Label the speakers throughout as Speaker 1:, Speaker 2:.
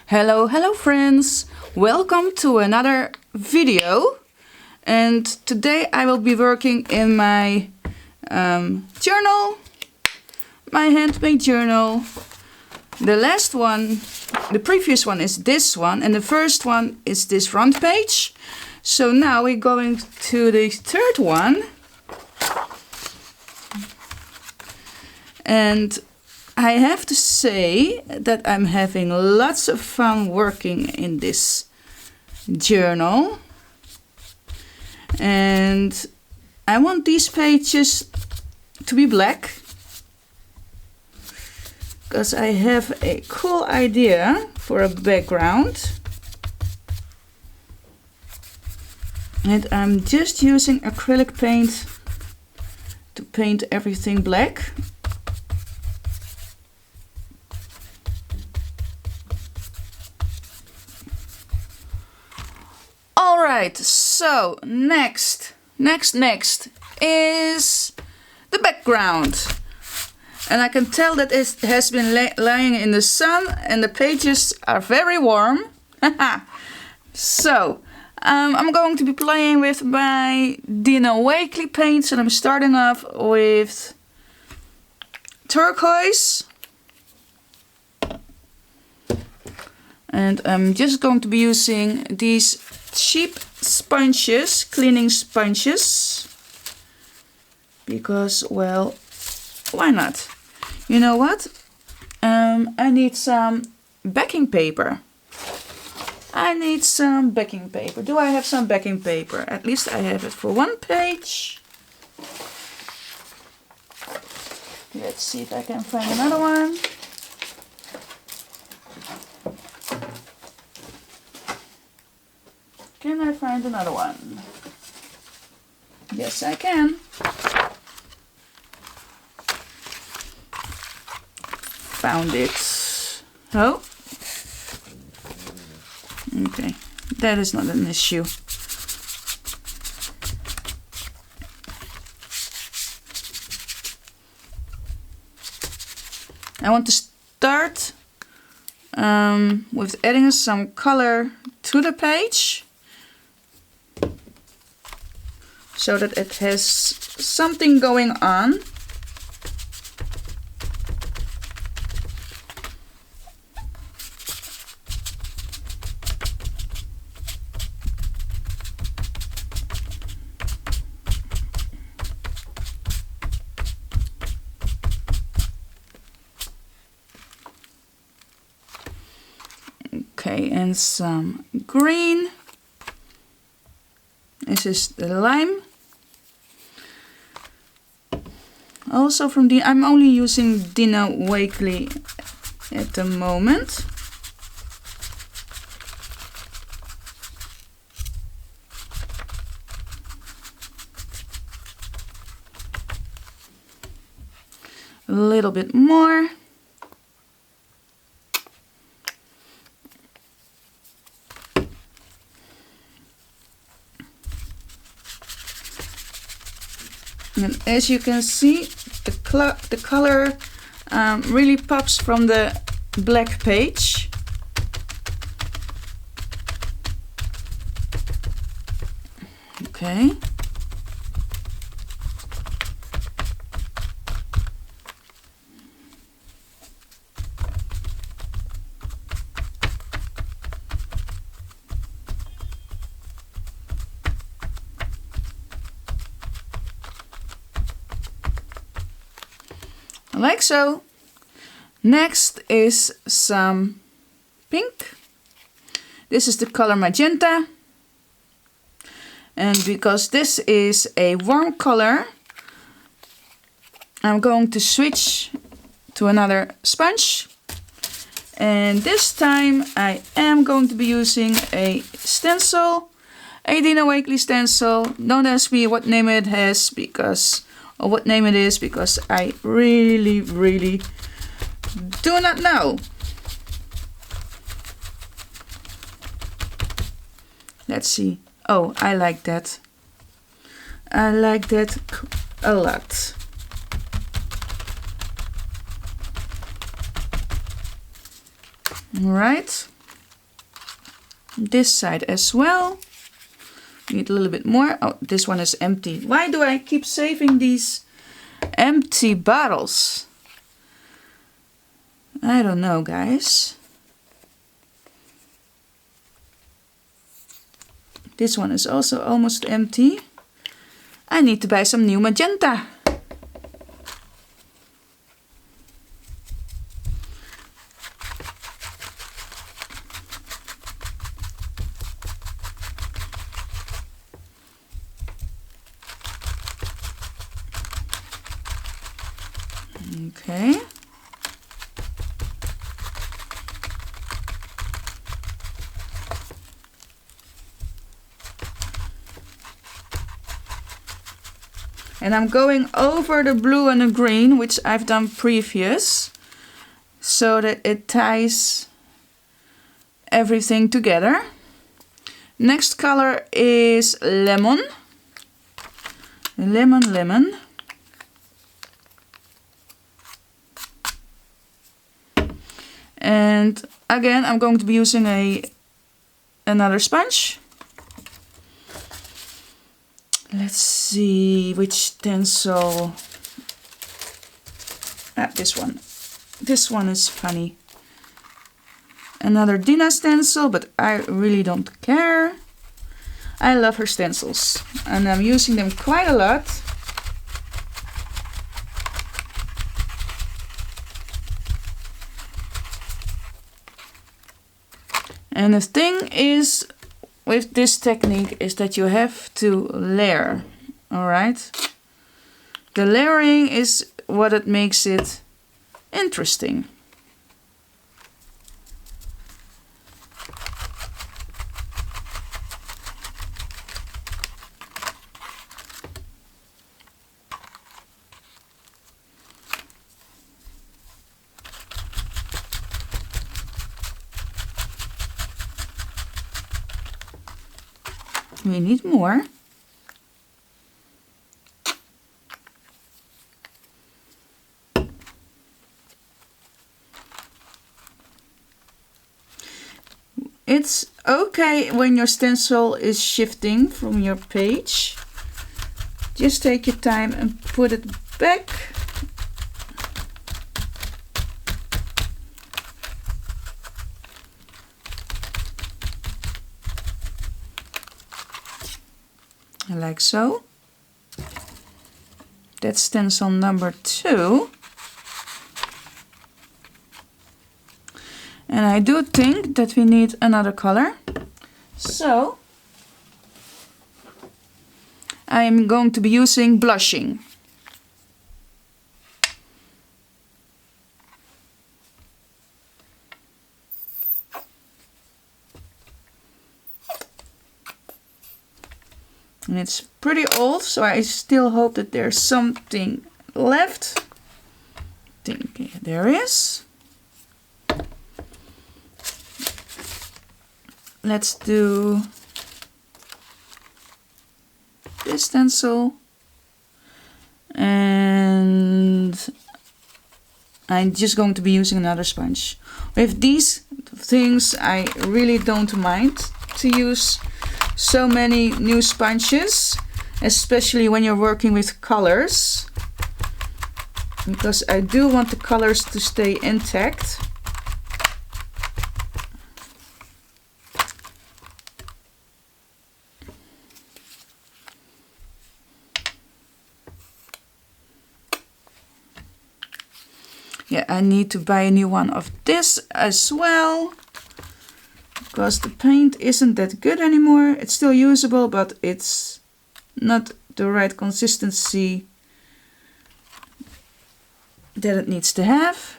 Speaker 1: Hello friends! Welcome to another video, and today I will be working in my journal, my handmade journal. The last one, the previous one is this one, and the first one is this front page. So now we're going to the third one, and I have to say that I'm having lots of fun working in this journal, and I want these pages to be black because I have a cool idea for a background, and I'm just using acrylic paint to paint everything black. Alright, so next is the background. And I can tell that it has been lying in the sun and the pages are very warm. So, I'm going to be playing with my Dina Wakley paints, and I'm starting off with turquoise. And I'm just going to be using these cheap sponges, cleaning sponges, because, well, why not? You know what? I need some backing paper. Do I have some backing paper? At least I have it for one page. Let's see if I can find another one. Can I find another one? Yes, I can. Found it. Oh. Okay, that is not an issue. I want to start with adding some color to the page, so that it has something going on. Okay, and some green. This is the lime. Also from I'm only using Dina Wakley at the moment. A little bit more. And as you can see, the color really pops from the black page. Okay. Like so. Next is some pink. This is the color magenta, and because this is a warm color, I'm going to switch to another sponge, and this time I am going to be using a stencil, a Dina Wakley stencil. Don't ask me what name it has, or what name it is, because I really do not know. Let's see. Oh, I like that. I like that a lot. All right. This side as well. Need a little bit more. Oh, this one is empty. Why do I keep saving these empty bottles? I don't know, guys. This one is also almost empty. I need to buy some new magenta. Okay. And I'm going over the blue and the green, which I've done previous, so that it ties everything together. Next color is lemon. Lemon. And again, I'm going to be using another sponge. Let's see which stencil. This one. This one is funny. Another Dina stencil, but I really don't care. I love her stencils, and I'm using them quite a lot. And the thing is with this technique is that you have to layer, all right? The layering is what it makes it interesting. We need more. It's okay when your stencil is shifting from your page. Just take your time and put it back. Like so. That's stencil number 2. And I do think that we need another color. So I am going to be using blushing. And it's pretty old, so I still hope that there's something left. I think there is. Let's do this stencil. And I'm just going to be using another sponge. With these things, I really don't mind to use so many new sponges, especially when you're working with colors, because I do want the colors to stay intact. Yeah, I need to buy a new one of this as well, because the paint isn't that good anymore. It's still usable, but it's not the right consistency that it needs to have.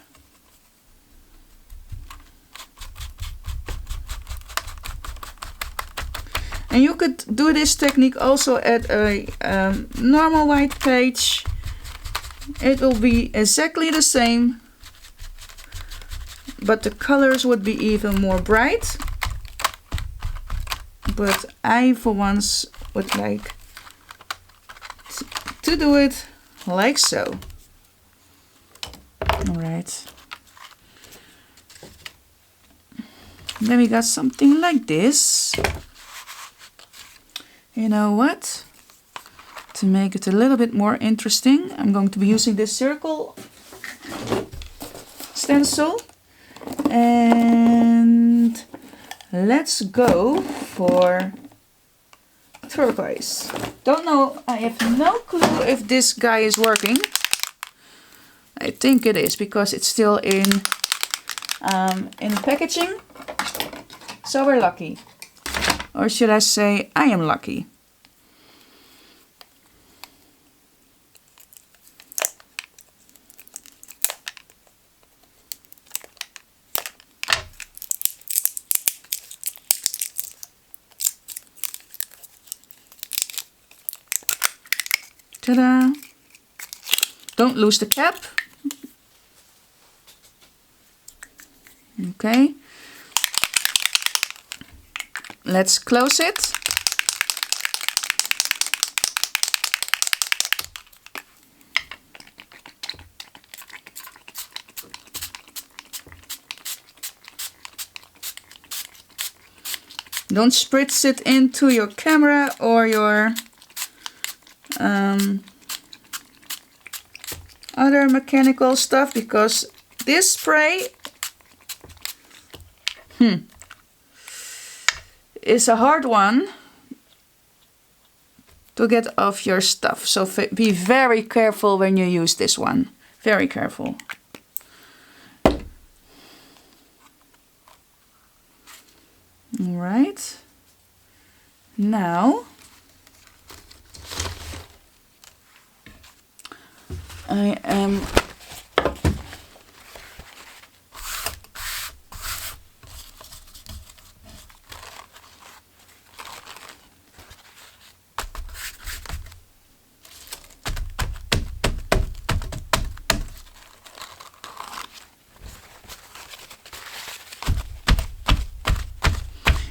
Speaker 1: And you could do this technique also at a normal white page. It will be exactly the same, but the colors would be even more bright. But I for once would like to do it like so. All right. Then we got something like this. You know what? To make it a little bit more interesting, I'm going to be using this circle stencil. And let's go for turquoise. Don't know, I have no clue if this guy is working. I think it is because it's still in packaging. So we're lucky. Or should I say, I am lucky. Ta-da! Don't lose the cap. Okay. Let's close it. Don't spritz it into your camera or your other mechanical stuff, because this spray is a hard one to get off your stuff. So be very careful when you use this one. Very careful. All right. Now I am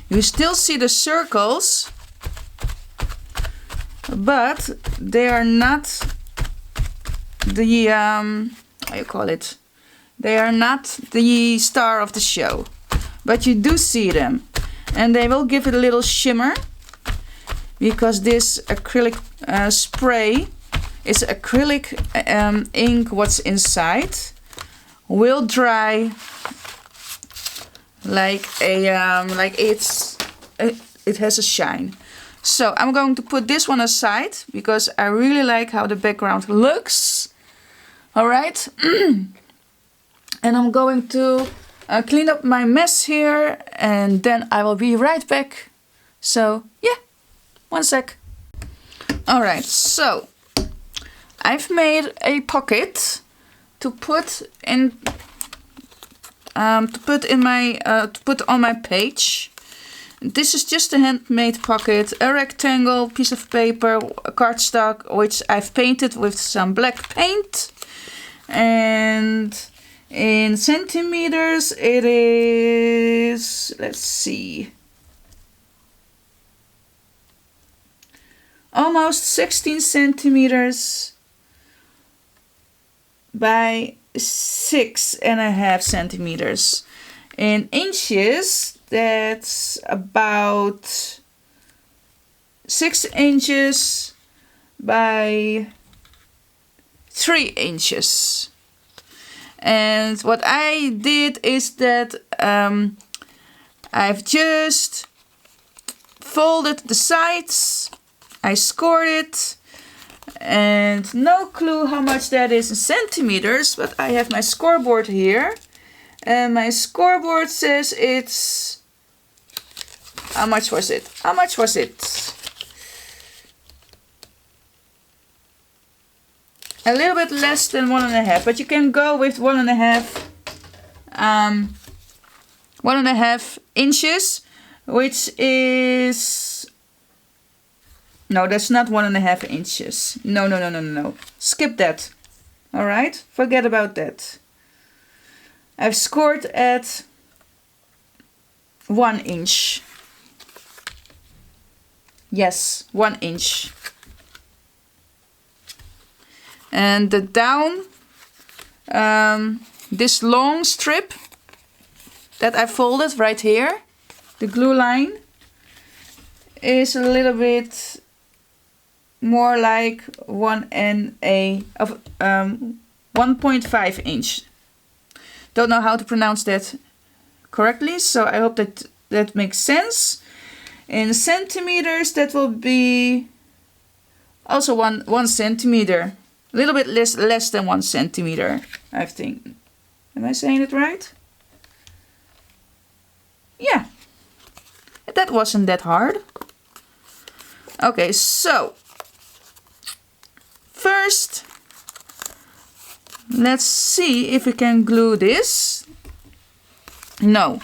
Speaker 1: you still see the circles, but they are not the how you call it? They are not the star of the show, but you do see them, and they will give it a little shimmer because this acrylic spray is acrylic ink. What's inside will dry like it has a shine. So I'm going to put this one aside because I really like how the background looks. All right. And I'm going to clean up my mess here, and then I will be right back. So yeah, one sec. All right, so I've made a pocket to put in to put on my page. This is just a handmade pocket, a rectangle piece of paper, a cardstock, which I've painted with some black paint. And in centimeters it is, let's see, almost 16 centimeters by 6.5 centimeters. In inches, that's about 6 inches by 3 inches. And what I did is that I've just folded the sides, I scored it, and no clue how much that is in centimeters, but I have my scoreboard here, and my scoreboard says it's, how much was it? How much was it? A little bit less than 1.5, but you can go with 1.5 inches, which is, no, that's not 1.5 inches. No. Skip that. All right, forget about that. I've scored at 1 inch. Yes, 1 inch. And the down, this long strip, that I folded right here, the glue line, is a little bit more like 1.5 inch. Don't know how to pronounce that correctly, so I hope that that makes sense. In centimeters, that will be also one centimeter. A little bit less than 1 centimeter, I think. Am I saying it right? Yeah. That wasn't that hard. Okay, so first let's see if we can glue this. No.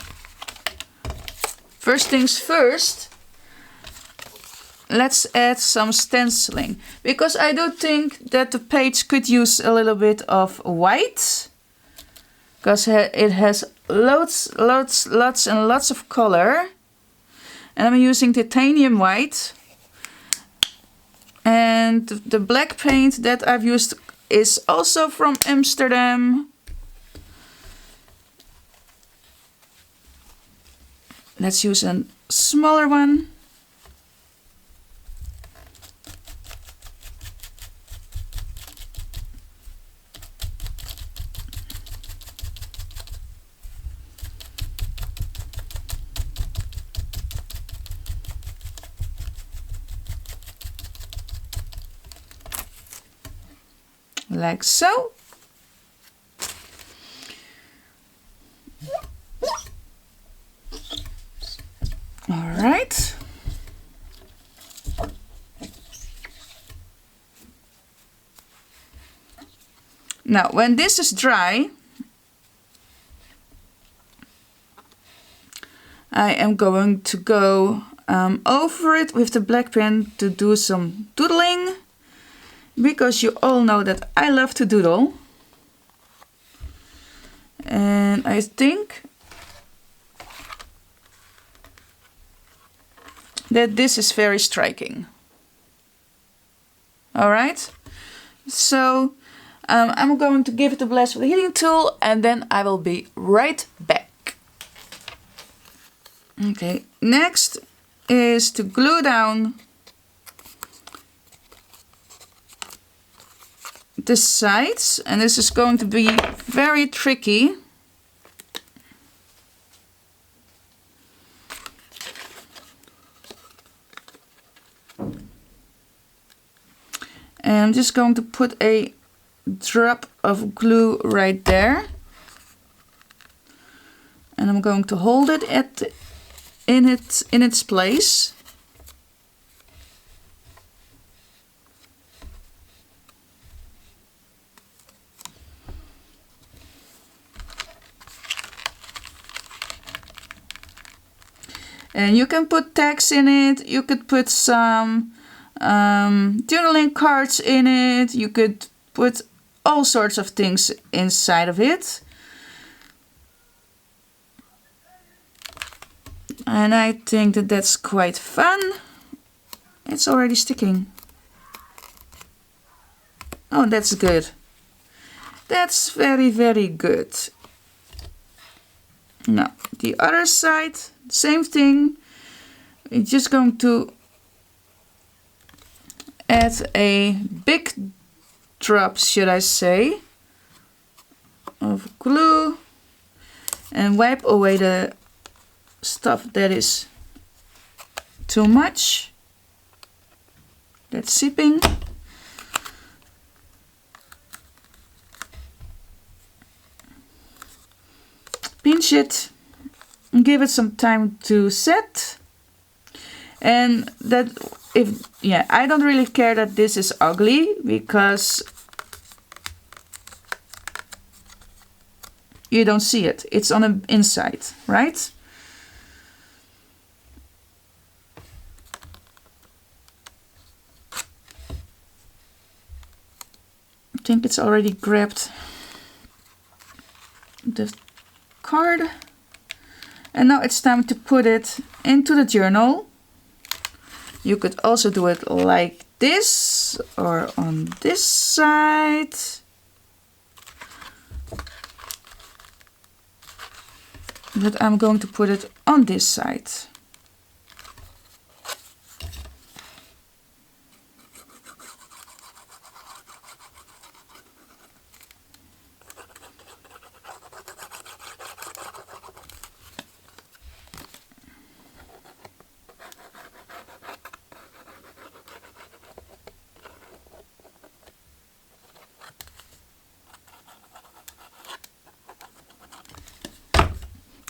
Speaker 1: First things first, let's add some stenciling, because I do think that the page could use a little bit of white, because it has lots and lots of color, and I'm using titanium white, and the black paint that I've used is also from Amsterdam. Let's use a smaller one. Like so. All right. Now, when this is dry, I am going to go over it with the black pen to do some doodling, because you all know that I love to doodle. And I think that this is very striking. All right, so I'm going to give it a blast with the heating tool, and then I will be right back. Okay, next is to glue down the sides, and this is going to be very tricky. And I'm just going to put a drop of glue right there, and I'm going to hold it in its place. And you can put tags in it, you could put some journaling cards in it, you could put all sorts of things inside of it. And I think that that's quite fun. It's already sticking. Oh, that's good. That's very, very good. Now, the other side, same thing. We're just going to add a big drop, should I say, of glue, and wipe away the stuff that is too much, that's seeping. Pinch it and give it some time to set. And that, I don't really care that this is ugly, because you don't see it. It's on the inside, right? I think it's already grabbed the card. And now it's time to put it into the journal. You could also do it like this, or on this side. but I'm going to put it on this side.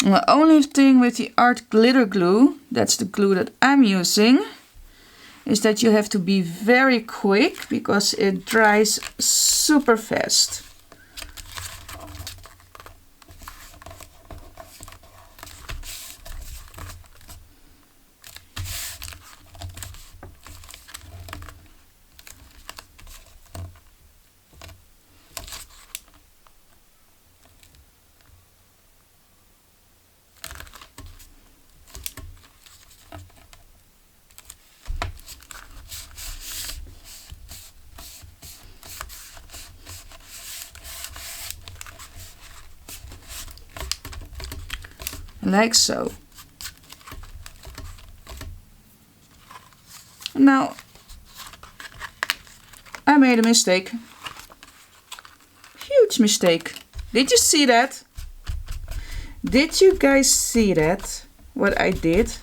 Speaker 1: The only thing with the art glitter glue, that's the glue that I'm using, is that you have to be very quick because it dries super fast. Like so. Now, I made a mistake. Huge mistake. Did you see that? Did you guys see that? What I did?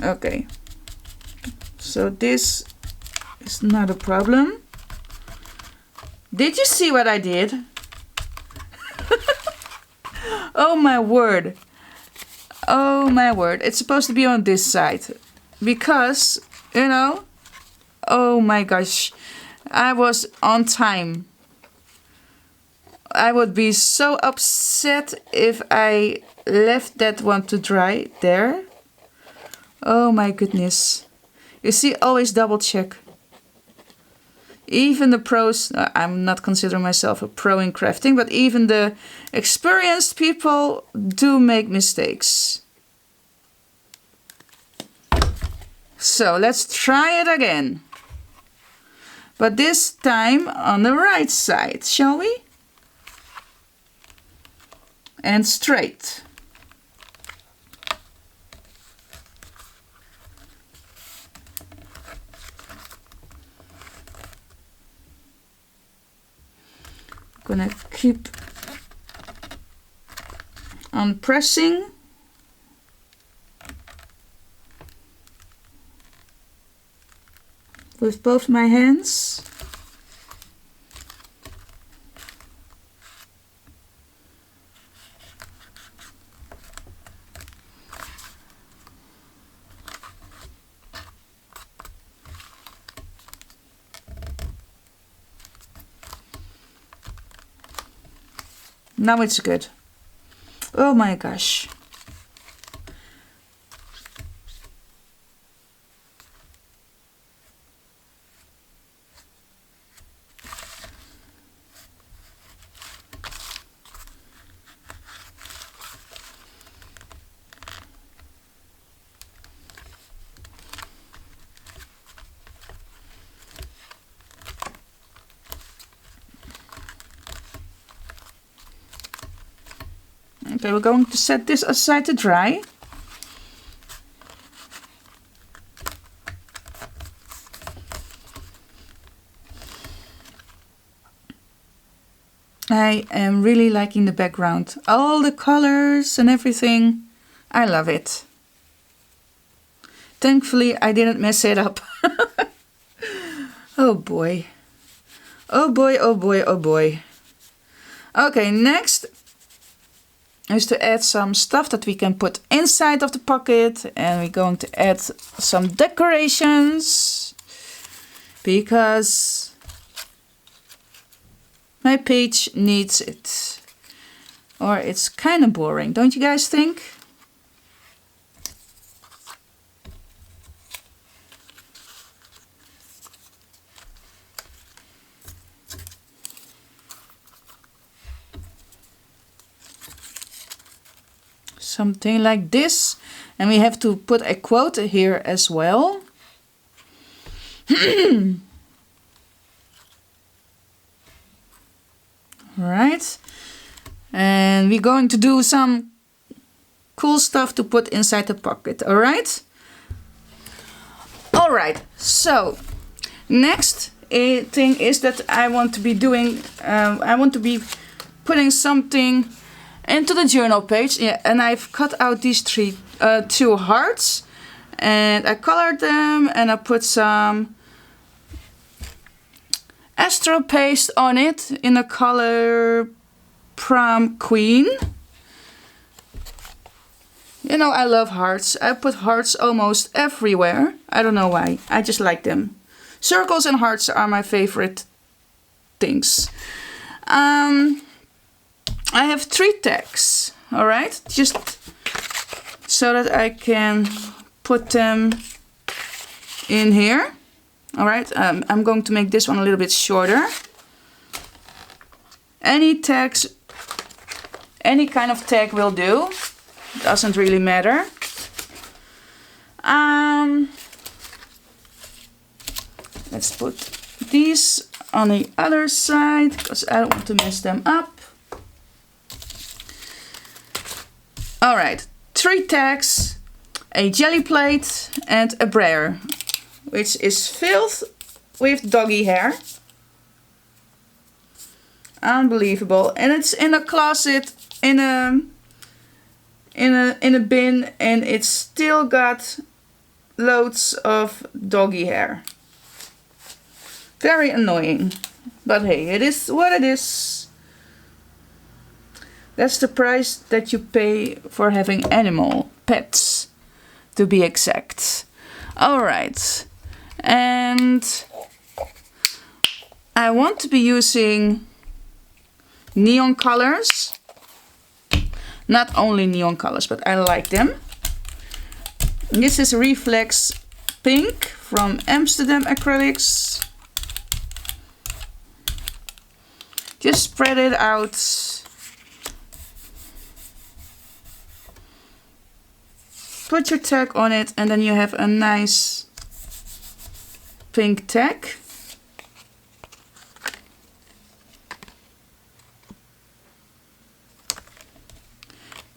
Speaker 1: Okay. So this is not a problem. Did you see what I did? Oh my word. Oh my word. It's supposed to be on this side. Because, you know, oh my gosh. I was on time. I would be so upset if I left that one to dry there. Oh my goodness. You see, always double check. Even the pros, I'm not considering myself a pro in crafting, but even the experienced people do make mistakes. So let's try it again. But this time on the right side, shall we? And straight. Gonna keep on pressing. With both my hands. Now it's good. Oh my gosh. Okay, we're going to set this aside to dry. I am really liking the background. All the colors and everything. I love it. Thankfully, I didn't mess it up. Oh boy. Oh boy, oh boy, oh boy. Okay, next is to add some stuff that we can put inside of the pocket, and we're going to add some decorations because my page needs it, or it's kind of boring, don't you guys think? Something like this, and we have to put a quote here as well. Right, and we're going to do some cool stuff to put inside the pocket. All right. All right. So next thing is that I want to be doing. I want to be putting something into the journal page. Yeah, and I've cut out these two hearts, and I colored them, and I put some Astro paste on it in the color Prom Queen. You know, I love hearts. I put hearts almost everywhere. I don't know why. I just like them. Circles and hearts are my favorite things. I have 3 tags. Alright? Just so that I can put them in here. Alright, I'm going to make this one a little bit shorter. Any tags, any kind of tag will do. Doesn't really matter. Let's put these on the other side because I don't want to mess them up. Alright, 3 tags, a jelly plate and a brayer, which is filled with doggy hair. Unbelievable. And it's in a closet, in a bin, and it's still got loads of doggy hair. Very annoying. But hey, it is what it is. That's the price that you pay for having animal pets, to be exact. Alright. And I want to be using neon colors. Not only neon colors, but I like them. This is Reflex Pink from Amsterdam Acrylics. Just spread it out. Put your tag on it, and then you have a nice pink tag.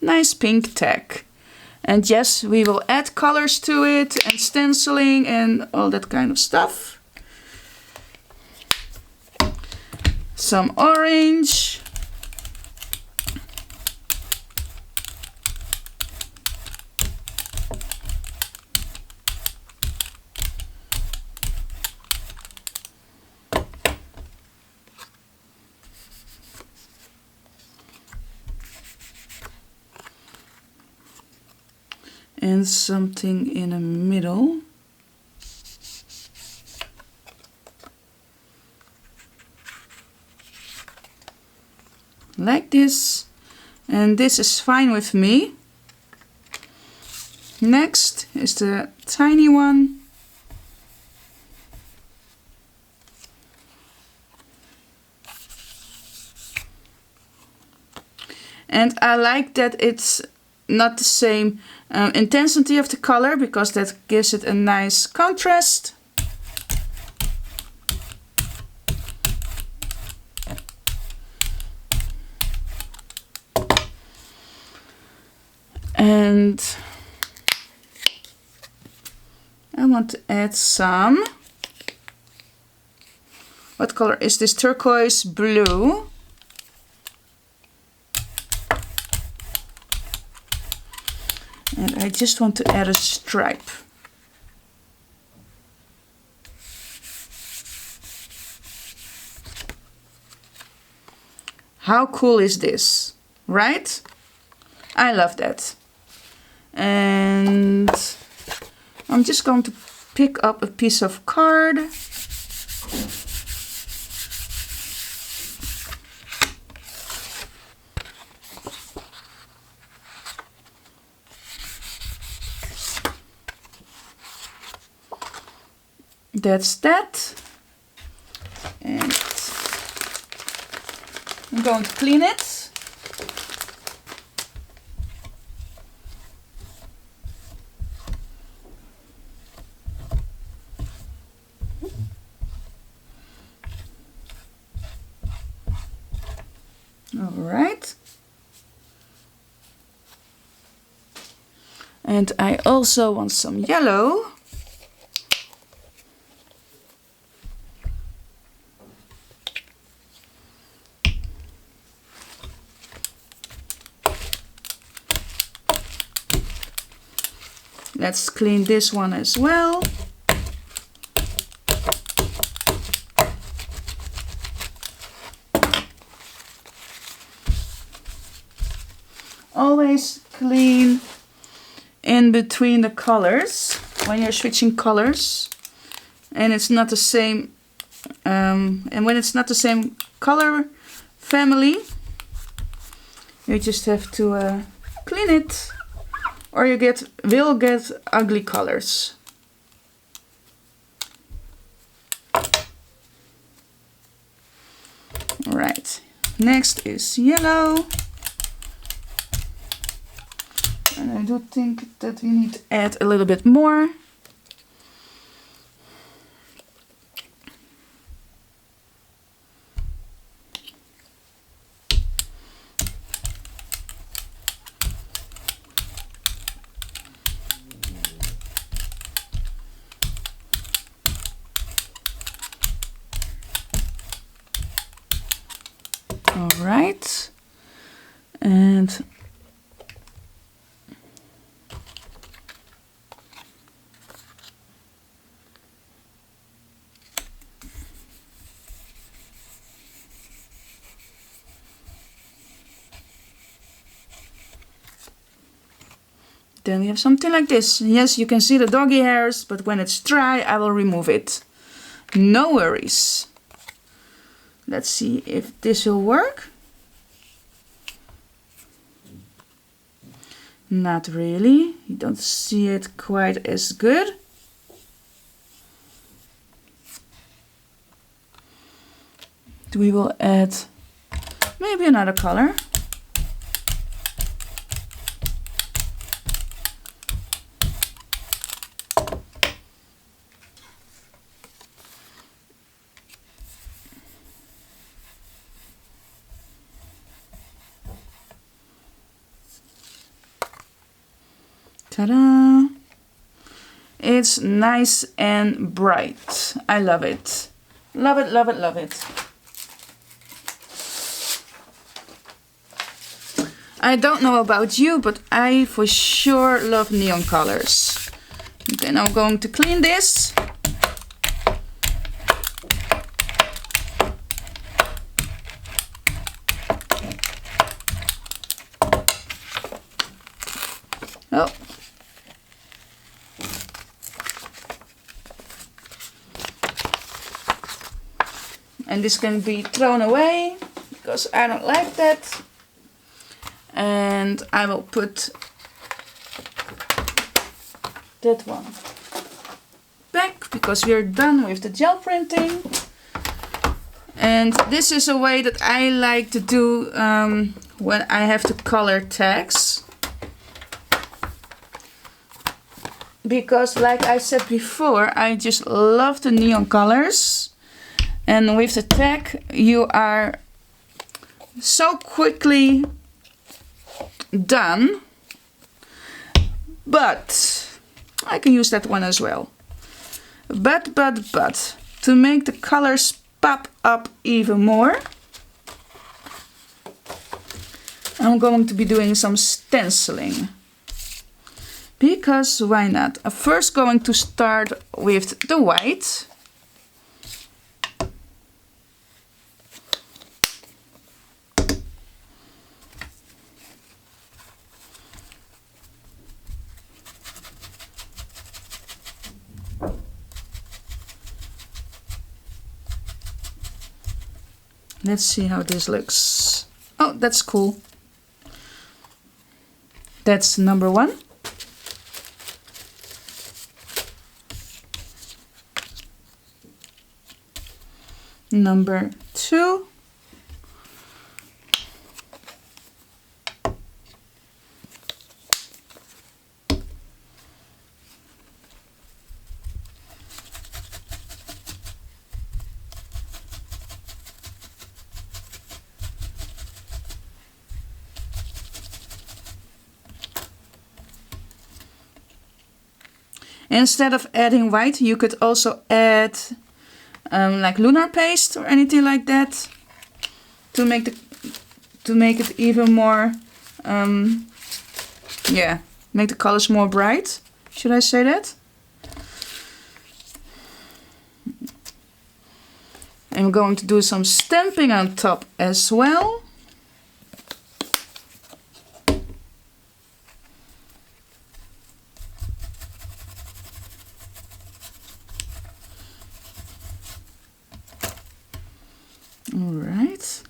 Speaker 1: Nice pink tag. And yes, we will add colors to it and stenciling and all that kind of stuff. Some orange. And something in the middle. Like this. And this is fine with me. Next is the tiny one. And I like that it's not the same intensity of the color, because that gives it a nice contrast. And I want to add some. What color is this? Turquoise blue. And I just want to add a stripe. How cool is this, right? I love that. And I'm just going to pick up a piece of card. That's that. And I'm going to clean it. All right. And I also want some yellow. Let's clean this one as well. Always clean in between the colors when you're switching colors, and it's not the same. And when it's not the same color family, you just have to clean it, or you will get ugly colors. Right. Next is yellow. And I do think that we need to add a little bit more. All right. And then we have something like this. Yes, you can see the doggy hairs, but when it's dry, I will remove it. No worries. Let's see if this will work. Not really. You don't see it quite as good. We will add maybe another color. Ta-da! It's nice and bright. I love it. Love it, love it, love it. I don't know about you, but I for sure love neon colors. Then I'm going to clean this. Oh. And this can be thrown away because I don't like that. And I will put that one back because we are done with the gel printing. And this is a way that I like to do when I have to color tags. Because like I said before, I just love the neon colors. And with the tag, you are so quickly done. But I can use that one as well. But to make the colors pop up even more, I'm going to be doing some stenciling. Because why not? I'm first going to start with the white. Let's see how this looks. Oh, that's cool. That's number one. Number two. Instead of adding white, you could also add like lunar paste or anything like that to make it even more, yeah, make the colors more bright. Should I say that? I'm going to do some stamping on top as well. All right.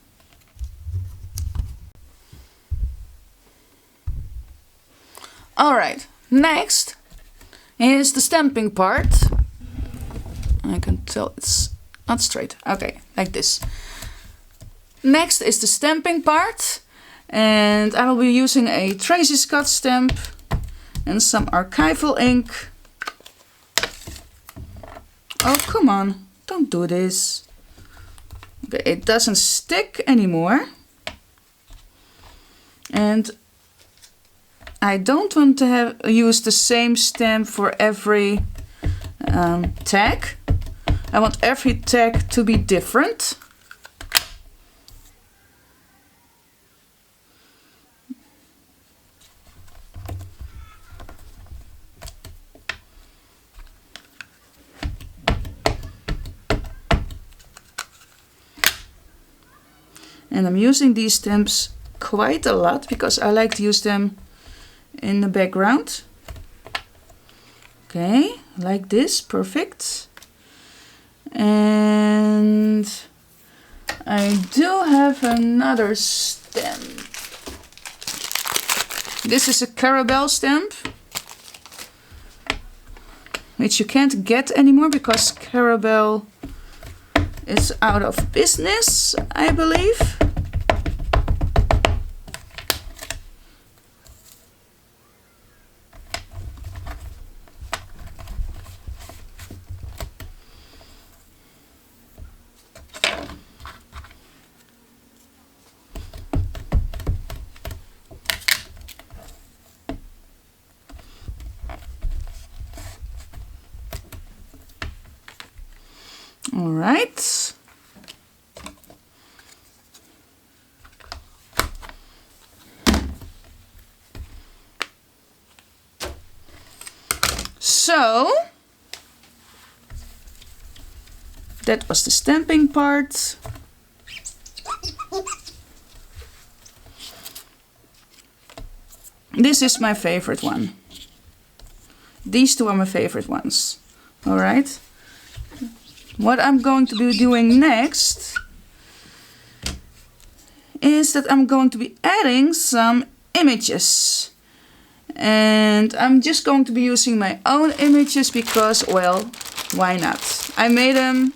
Speaker 1: All right, next is the stamping part. I can tell it's not straight. Okay, like this. Next is the stamping part, and I will be using a Tracy Scott stamp and some archival ink. Oh, come on, don't do this. Okay, it doesn't stick anymore. And I don't want to use the same stamp for every tag. I want every tag to be different. And I'm using these stamps quite a lot because I like to use them in the background. Okay, like this, perfect. And I do have another stamp. This is a caramel stamp, which you can't get anymore because caramel is out of business, I believe. All right. So that was the stamping part. This is my favorite one. These two are my favorite ones. All right. What I'm going to be doing next is that I'm going to be adding some images. And I'm just going to be using my own images because, well, why not? I made them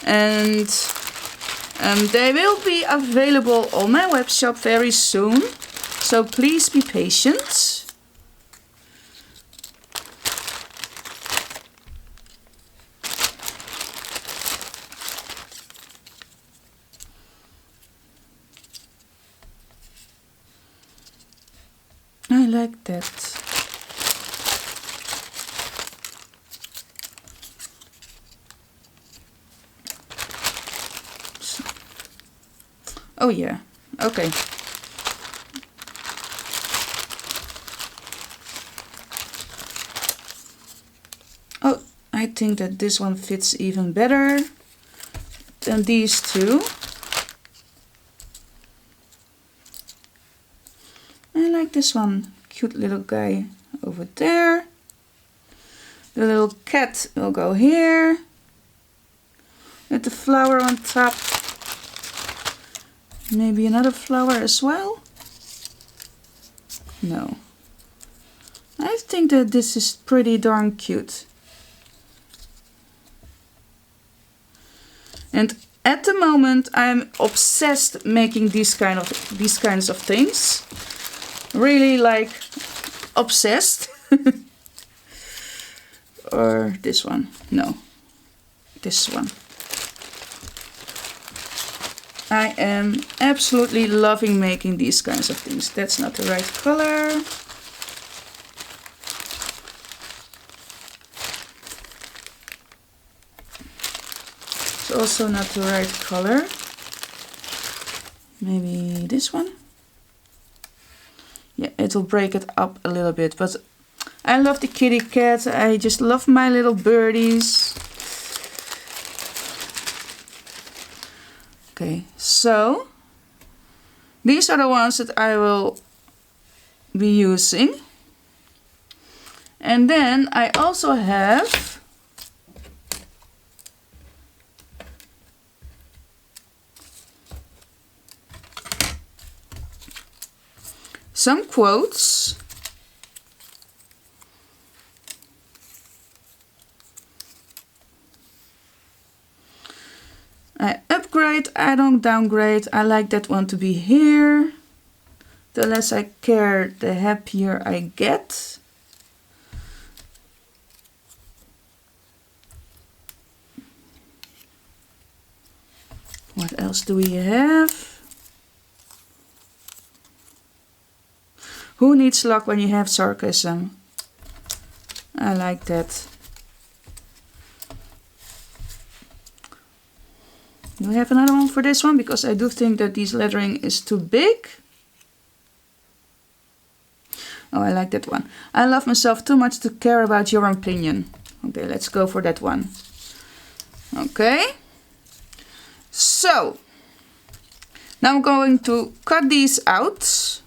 Speaker 1: and they will be available on my webshop very soon. So please be patient. I like that. So. Oh yeah, okay. Oh, I think that this one fits even better than these two. I like this one, cute little guy over there. The little cat will go here with the flower on top. Maybe another flower as well. No. I think that this is pretty darn cute. And at the moment I'm obsessed making these kinds of things. Really like obsessed. Or this one. No. This one. I am absolutely loving making these kinds of things. That's not the right color. also not the right color. Maybe this one? Yeah, it will break it up a little bit, but I love the kitty cat. I just love my little birdies. Okay, so these are the ones that I will be using. And then I also have some quotes. I upgrade, I don't downgrade. I like that one to be here. The less I care, the happier I get. What else do we have? Who needs luck when you have sarcasm? I like that. Do we have another one for this one? Because I do think that this lettering is too big. Oh, I like that one. I love myself too much to care about your opinion. Okay, let's go for that one. Okay. So, now I'm going to cut these out.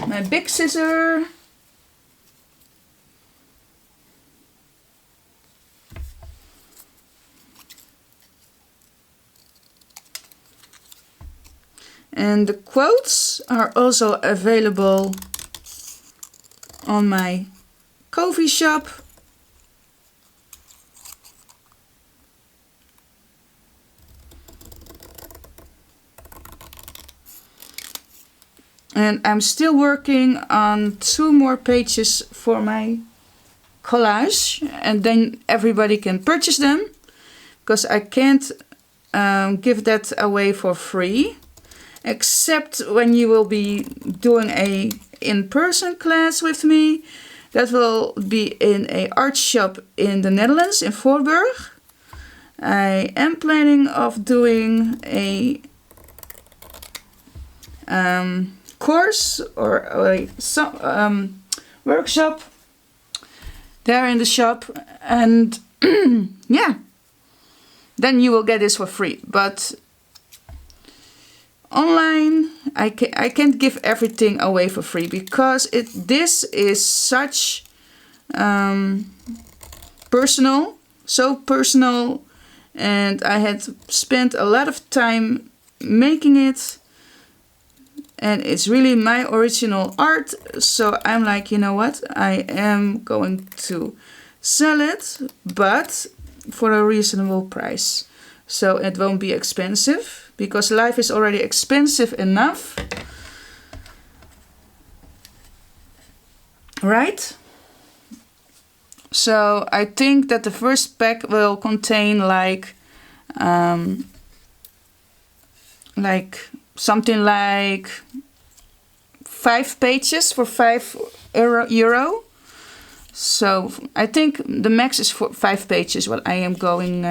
Speaker 1: My big scissor. And the quotes are also available on my coffee shop. And I'm still working on 2 more pages for my collage, and then everybody can purchase them, because I can't give that away for free, except when you will be doing a in-person class with me. That will be in a art shop in the Netherlands, in Voorburg. I am planning of doing a course or a workshop there in the shop, and yeah, then you will get this for free. But online I can't give everything away for free, because this is such personal, so personal, and I had spent a lot of time making it. And it's really my original art. So I'm like, you know what? I am going to sell it, but for a reasonable price. So it won't be expensive, because life is already expensive enough. Right? So I think that the first pack will contain like something like 5 pages for €5. So I think the max is for 5 pages what I am going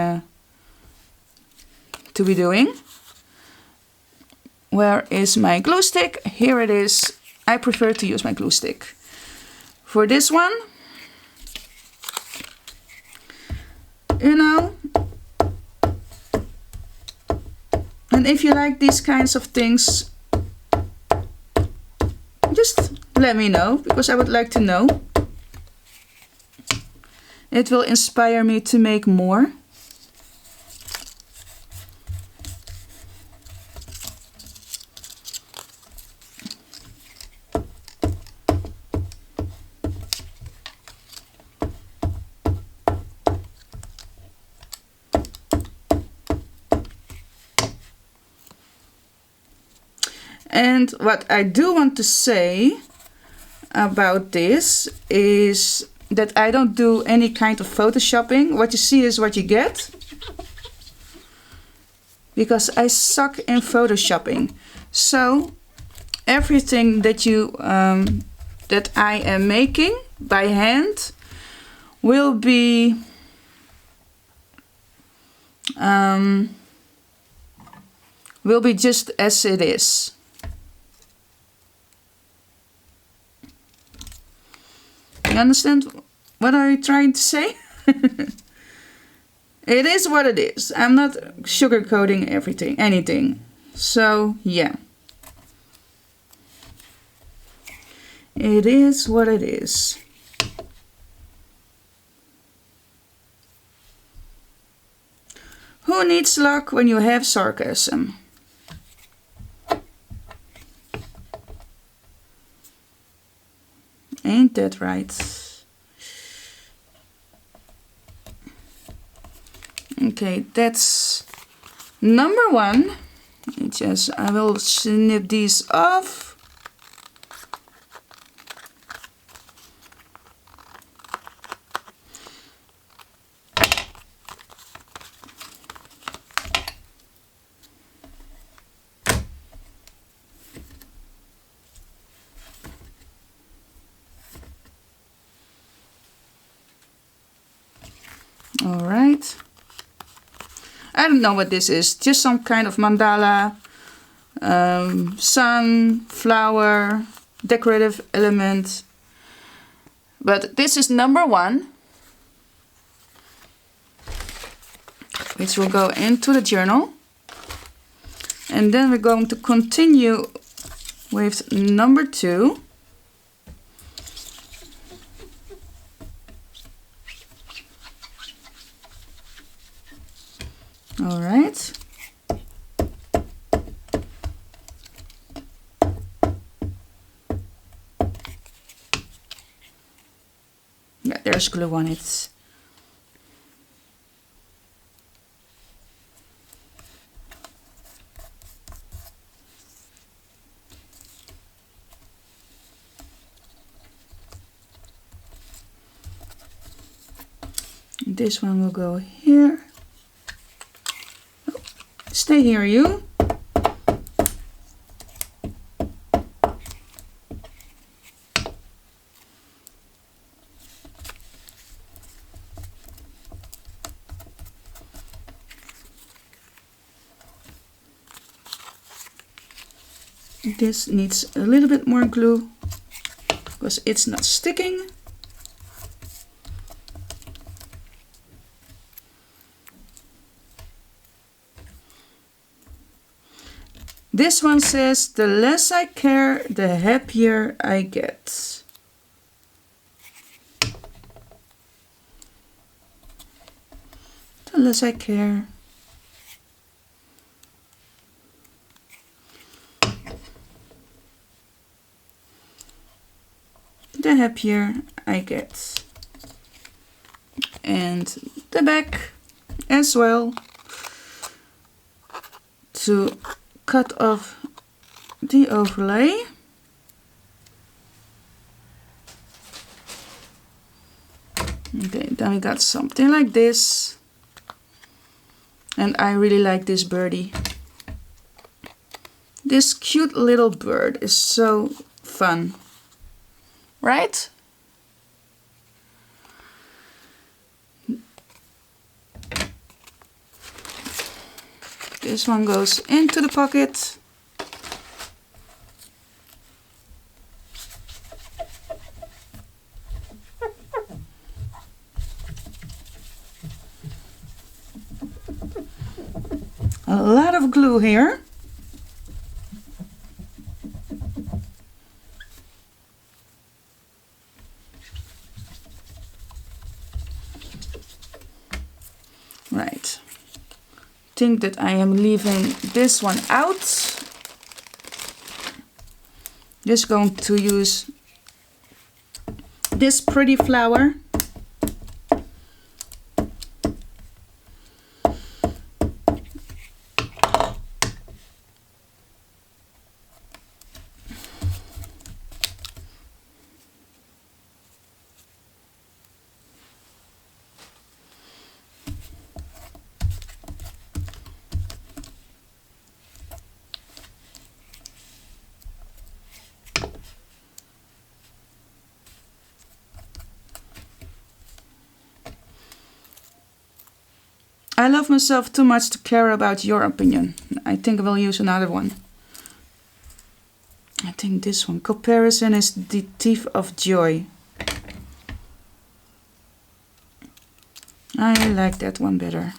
Speaker 1: to be doing. Where is my glue stick? Here it is. I prefer to use my glue stick for this one. You know. And if you like these kinds of things, just let me know, because I would like to know. It will inspire me to make more. And what I do want to say about this is that I don't do any kind of photoshopping. What you see is what you get. Because I suck in photoshopping. So everything that you that I am making by hand will be just as it is. You understand what I'm trying to say? It is what it is. I'm not sugarcoating anything. So yeah. It is what it is. Who needs luck when you have sarcasm? Ain't that right? Okay, that's number 1. I will snip these off. All right. I don't know what this is. Just some kind of mandala, sun, flower, decorative element. But this is number 1, which will go into the journal. And then we're going to continue with number 2. All right. Yeah, there's glue on it. This one will go here. Stay here, you. This needs a little bit more glue because it's not sticking. This one says, the less I care, the happier I get. The less I care. The happier I get. And the back as well, to cut off the overlay. Okay, then we got something like this. And I really like this birdie. This cute little bird is so fun, right? This one goes into the pocket. A lot of glue here. Right. Think that I am leaving this one out. Just going to use this pretty flower. I love myself too much to care about your opinion. I think I will use another one. I think this one. Comparison is the thief of joy. I like that one better.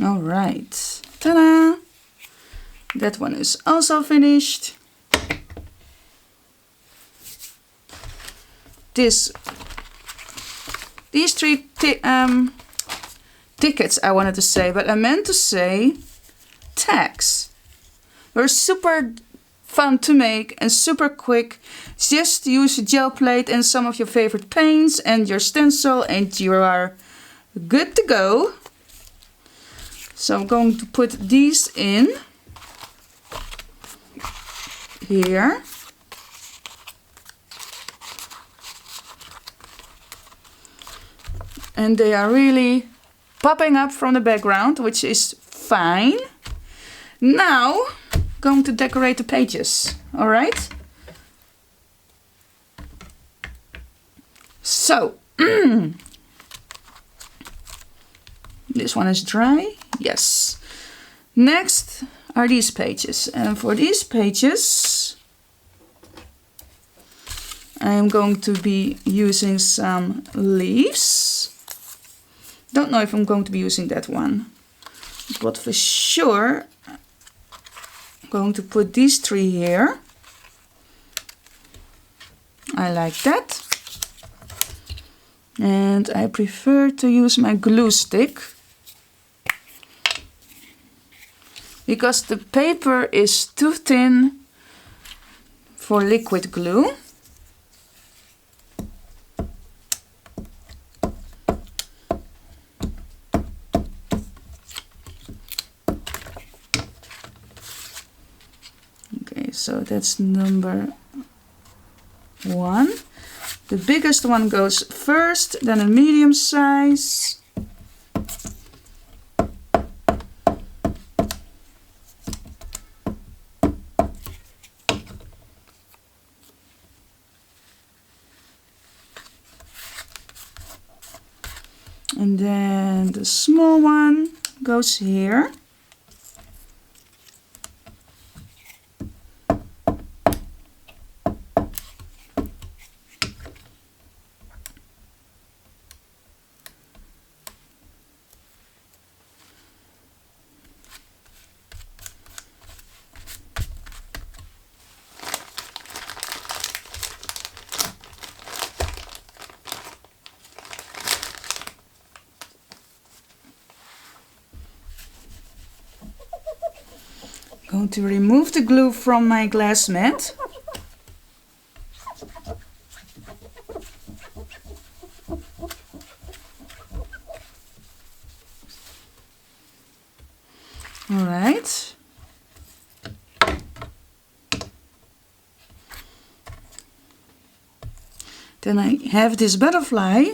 Speaker 1: All right, ta-da! That one is also finished. These three tickets I wanted to say, but I meant to say tags. They're super fun to make and super quick. Just use a gel plate and some of your favorite paints and your stencil and you are good to go. So I'm going to put these in here. And they are really popping up from the background, which is fine. Now, I'm going to decorate the pages, all right? So, this one is dry. Yes. Next are these pages. And for these pages, I am going to be using some leaves. Don't know if I'm going to be using that one. But for sure, I'm going to put these three here. I like that. And I prefer to use my glue stick, because the paper is too thin for liquid glue. Okay, so that's number 1. The biggest one goes first, then a medium size. And then the small one goes here. Going to remove the glue from my glass mat. All right. Then I have this butterfly.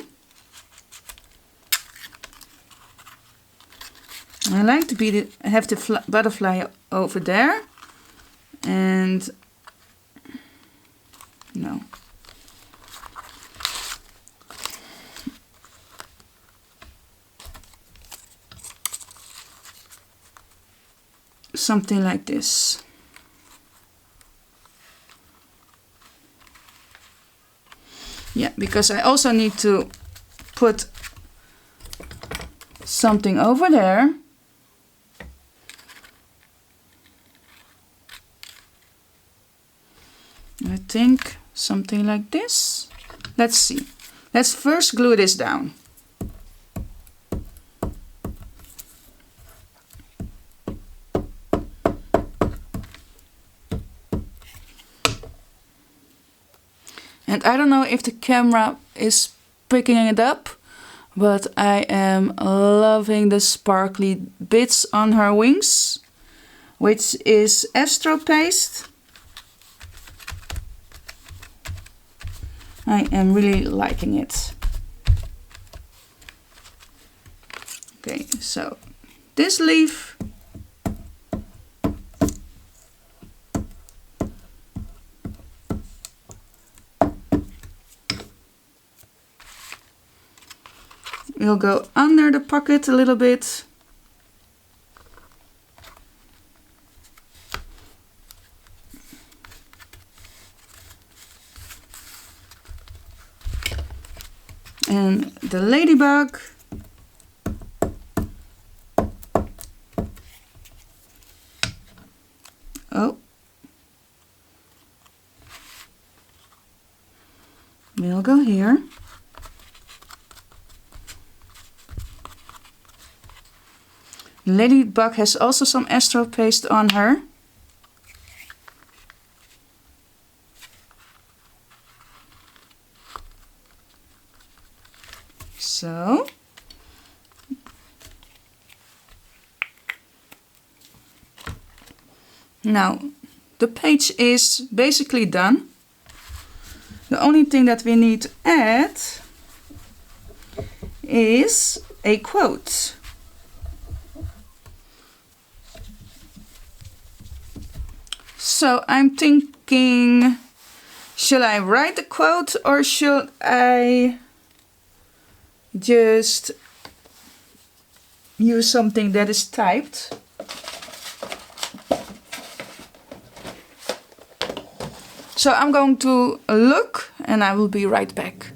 Speaker 1: I like to have the butterfly over there, and no. Something like this. Yeah, because I also need to put something over there. I think something like this. Let's see. Let's first glue this down. And I don't know if the camera is picking it up, but I am loving the sparkly bits on her wings, which is Astro Paste. I am really liking it. Okay, so this leaf will go under the pocket a little bit. And the ladybug will go here. Ladybug has also some Astro Paste on her. So, now the page is basically done. The only thing that we need to add is a quote. So I'm thinking, shall I write the quote or should I just use something that is typed? So I'm going to look and I will be right back.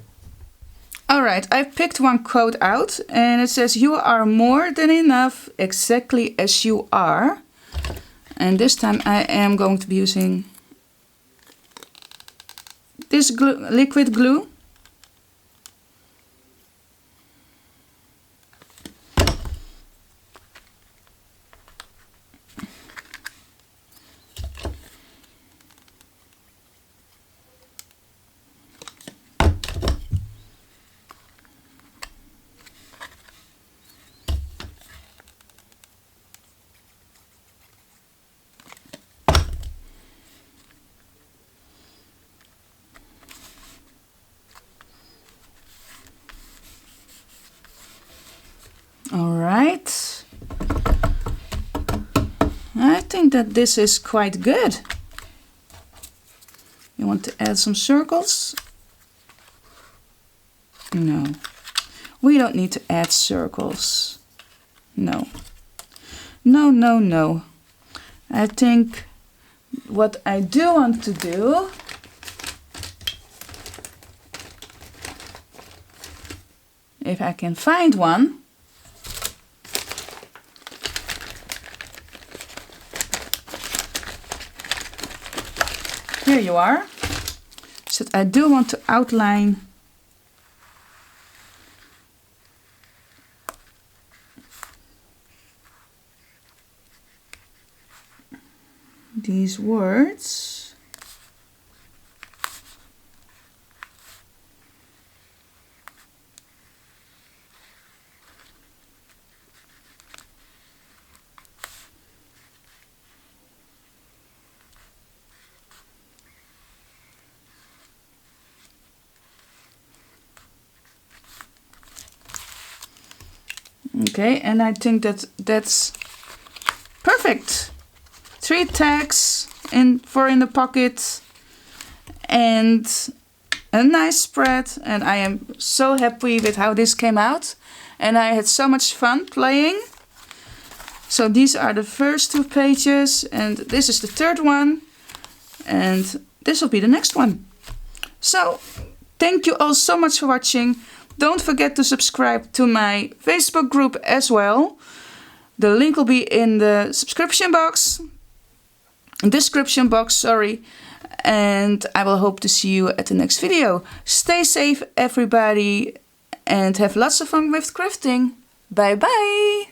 Speaker 1: Alright, I picked one quote out and it says, "You are more than enough exactly as you are." And this time I am going to be using this liquid glue. Alright, I think that this is quite good. You want to add some circles? No, we don't need to add circles. No, no, no, no. I think what I do want to do if I can find one, here you are. So I do want to outline these words. Okay, and I think that that's perfect. 3 tags in the pocket and a nice spread, and I am so happy with how this came out, and I had so much fun playing. So these are the first 2 pages, and this is the 3rd one, and this will be the next one. So thank you all so much for watching. Don't forget to subscribe to my Facebook group as well. The link will be in the description box, sorry. And I will hope to see you at the next video. Stay safe everybody and have lots of fun with crafting. Bye bye!